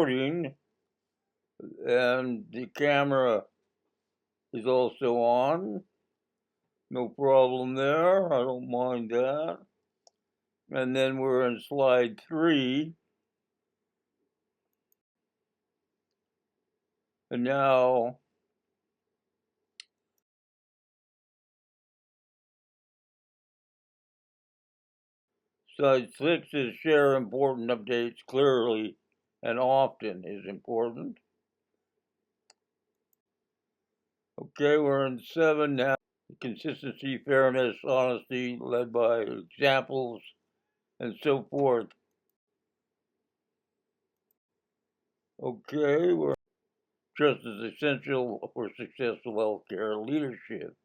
recording, and the camera is also on. No problem there. I don't mind that. And then we're in slide 3. And now slide 6 is share important updates clearly and often is important. Okay, we're in 7 now. Consistency, fairness, honesty, led by examples and so forth. Okay, we're just as essential for successful healthcare leadership.